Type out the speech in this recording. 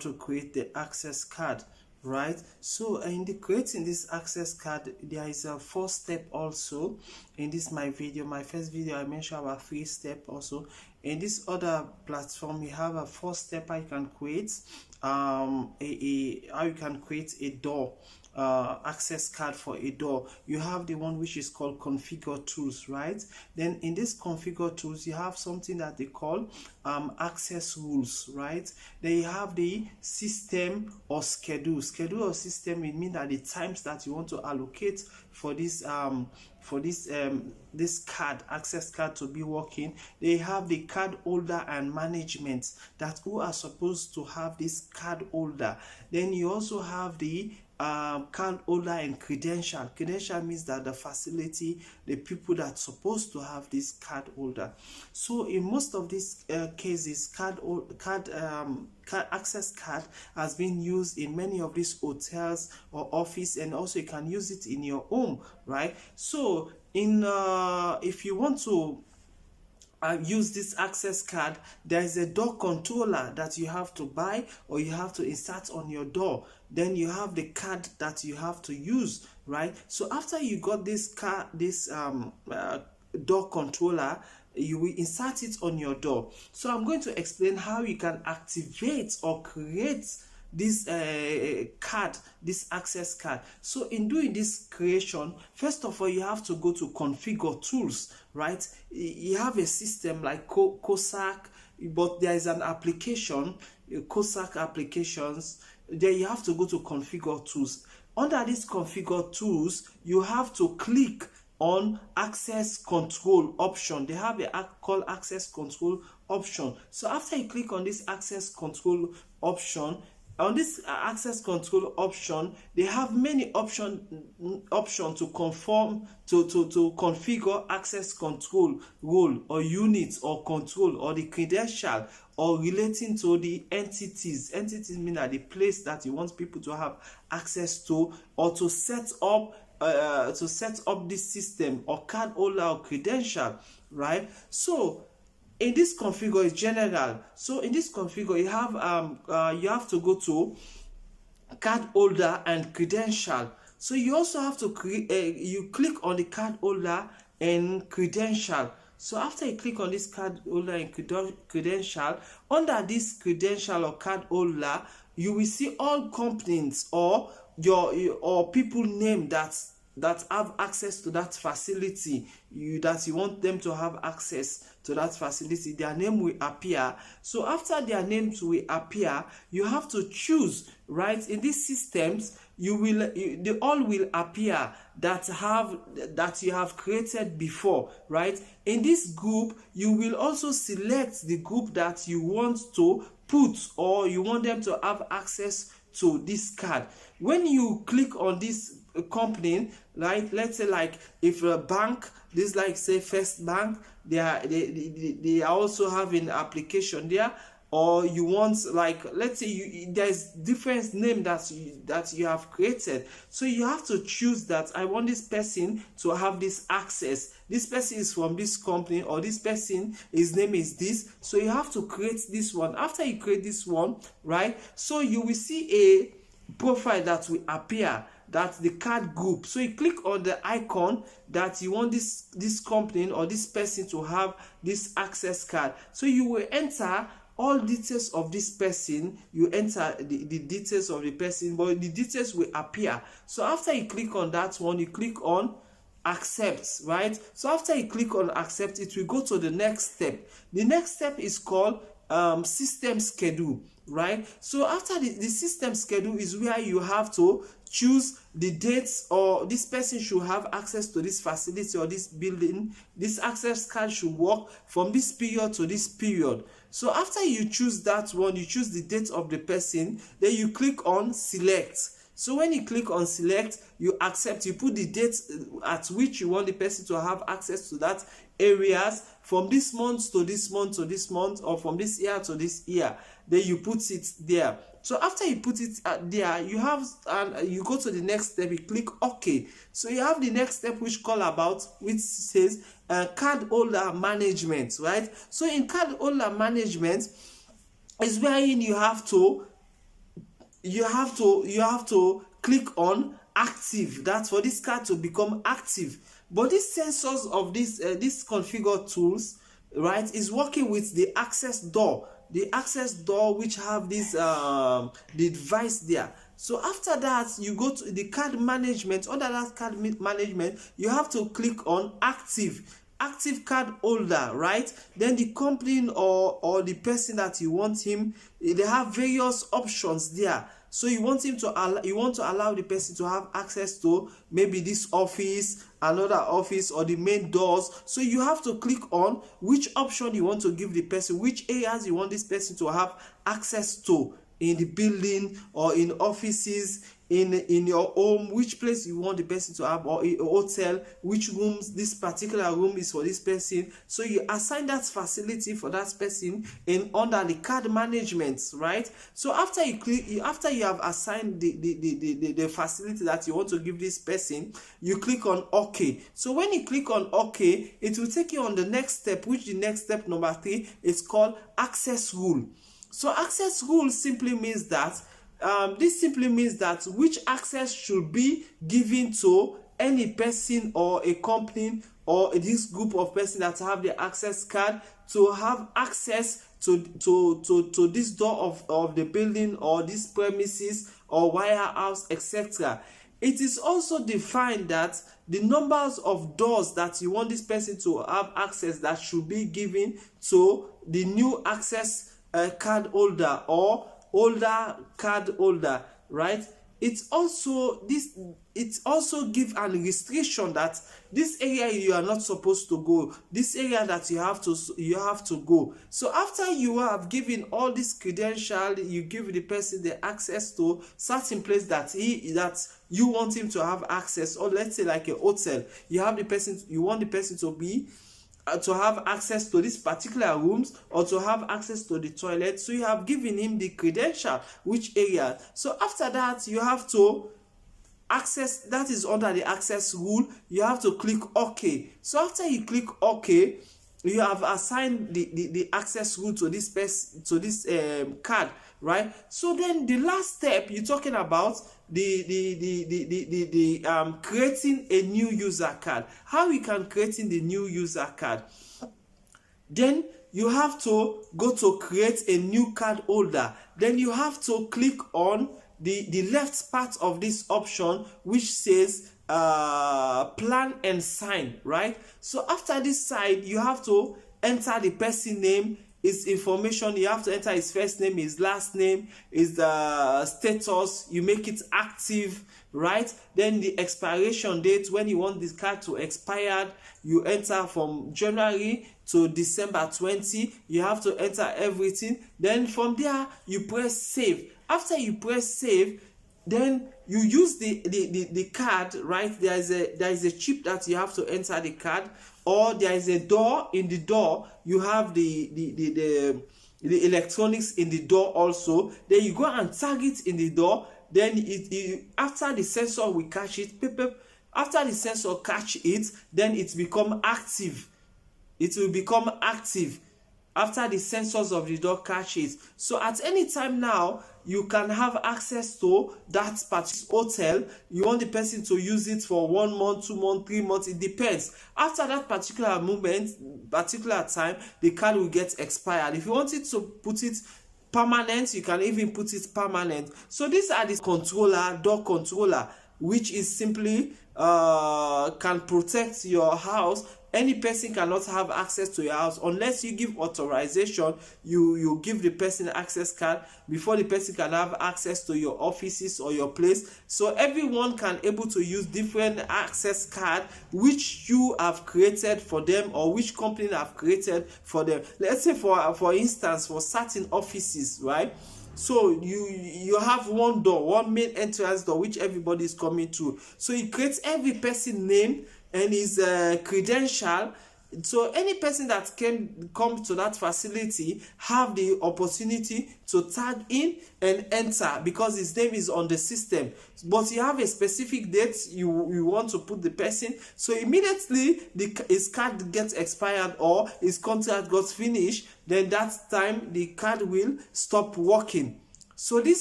to create the access card, right? So in the creating this access card, there is a 4-step also. In this my first video, I mentioned about 3-step also. In this other platform, we have a 4-step how you can create how you can create a door access card for a door. You have the one which is called configure tools, right? Then in this configure tools, you have something that they call access rules, right? Then you have the system or schedule. Schedule or system, it means that the times that you want to allocate for this this card, access card, to be working. They have the card holder and management, that who are supposed to have this card holder. Then you also have the card holder and credential. Credential means that the facility, the people that's supposed to have this card holder. So in most of these cases, access card has been used in many of these hotels or office, and also you can use it in your home, right? So in if you want to use this access card, there is a door controller that you have to buy or you have to insert on your door. Then you have the card that you have to use, right? So after you got this card, this door controller, you will insert it on your door. So I'm going to explain how you can activate or create this card, this access card. So in doing this creation, first of all, you have to go to configure tools, right? You have a system like COSAC, but there is an application, COSAC applications. Then you have to go to configure tools. Under this configure tools, you have to click on access control option. They have a called access control option. So after you click on this access control option, on this access control option, they have many options to conform to configure access control role or units or control or the credential or relating to the entities. Entities mean that the place that you want people to have access to, or to set up this system or card holder or credential, right? So in this configure is general. So in this configure, you have to go to card holder and credential. So you also have to you click on the card holder and credential. So after you click on this card holder and credential, under this credential or card holder, you will see all companies or or people name that have access to that facility, that you want them to have access to that facility. Their name will appear. So after their names will appear, you have to choose, right? In these systems, they all will appear that you have created before, right? In this group, you will also select the group that you want to put, or you want them to have access to this card. When you click on this company, right, let's say like if a bank, this like say First Bank, they are also having application there, or you want, like, let's say there's different name that you have created. So you have to choose that I want this person to have this access. This person is from this company, or this person, his name is this. So you have to create this one. After you create this one, right, so you will see a profile that will appear, that's the card group. So you click on the icon that you want this company or this person to have this access card. So you will enter all details of this person. You enter the details of the person, but the details will appear. So after you click on that one, you click on accept, right? So after you click on accept, it will go to the next step. The next step is called system schedule, right? So after the system schedule is where you have to choose the dates, or this person should have access to this facility or this building. This access card should work from this period to this period. So after you choose that one, you choose the date of the person, then you click on select. So when you click on select, you accept, you put the date at which you want the person to have access to that areas, from this month to this month to this month, or from this year to this year. Then you put it there. So after you put it there, you have you go to the next step, you click OK. So you have the next step which says card holder management, right? So in card holder management is wherein you have to you have to click on active. That's for this card to become active. But these sensors of this configure tools, right, is working with the access door, which have this the device there. So after that, you go to the card management. Under that card management, you have to click on active card holder, right? Then the company or the person that you want him, they have various options there. So you want to allow the person to have access to maybe this office, another office, or the main doors. So you have to click on which option you want to give the person, which areas you want this person to have access to in the building or in offices, in your home, which place you want the person to have, or a hotel, which rooms this particular room is for this person. So you assign that facility for that person in under the card management, right? So after you have assigned the facility that you want to give this person, you click on OK. So when you click on OK, it will take you on the next step, which the next step number 3 is called access rule. So access rule simply means that this simply means that which access should be given to any person or a company or this group of persons that have the access card to have access to this door of the building or this premises or warehouse, etc. It is also defined that the numbers of doors that you want this person to have access that should be given to the new access card holder or older card holder, right? It also gives a restriction that this area you are not supposed to go, this area that you have to go. So after you have given all this credential, you give the person the access to certain place that you want him to have access, or let's say like a hotel, you want the person to be to have access to this particular rooms or to have access to the toilet. So you have given him the credential, which area. So after that, you have to access, that is under the access rule, you have to click OK. So after you click OK, you have assigned the access rule to this person, to this card, right? So then the last step you're talking about creating a new user card. How we can creating the new user card? Then you have to go to create a new card holder. Then you have to click on the left part of this option which says plan and sign, right? So after this side, you have to enter the person name, his information. You have to enter his first name, his last name, his status. You make it active, right? Then the expiration date, when you want this card to expire, you enter from January to December 20. You have to enter everything. Then from there, you press save. After you press save, then you use the card, right? There is a chip that you have to enter the card, or there is a door. In the door, you have the electronics in the door also. Then you go and tag it in the door. Then after the sensor will catch it, after the sensor catch it, then it become active. It will become active after the sensors of the door catch it. So at any time now, you can have access to that particular hotel. You want the person to use it for 1 month, 2 months, 3 months. It depends. After that particular time, the card will get expired. If you want it to put it permanent, you can even put it permanent. So these are the door controller, which is simply can protect your house. Any person cannot have access to your house unless you give authorization. You give the person access card before the person can have access to your offices or your place. So everyone can able to use different access card which you have created for them, or which company have created for them. Let's say for instance, for certain offices, right? So you have one door, one main entrance door which everybody is coming through. So you create every person name and his credential. So any person that come to that facility have the opportunity to tag in and enter, because his name is on the system. But you have a specific date you want to put the person. So immediately his card gets expired or his contract got finished, then that time the card will stop working. So this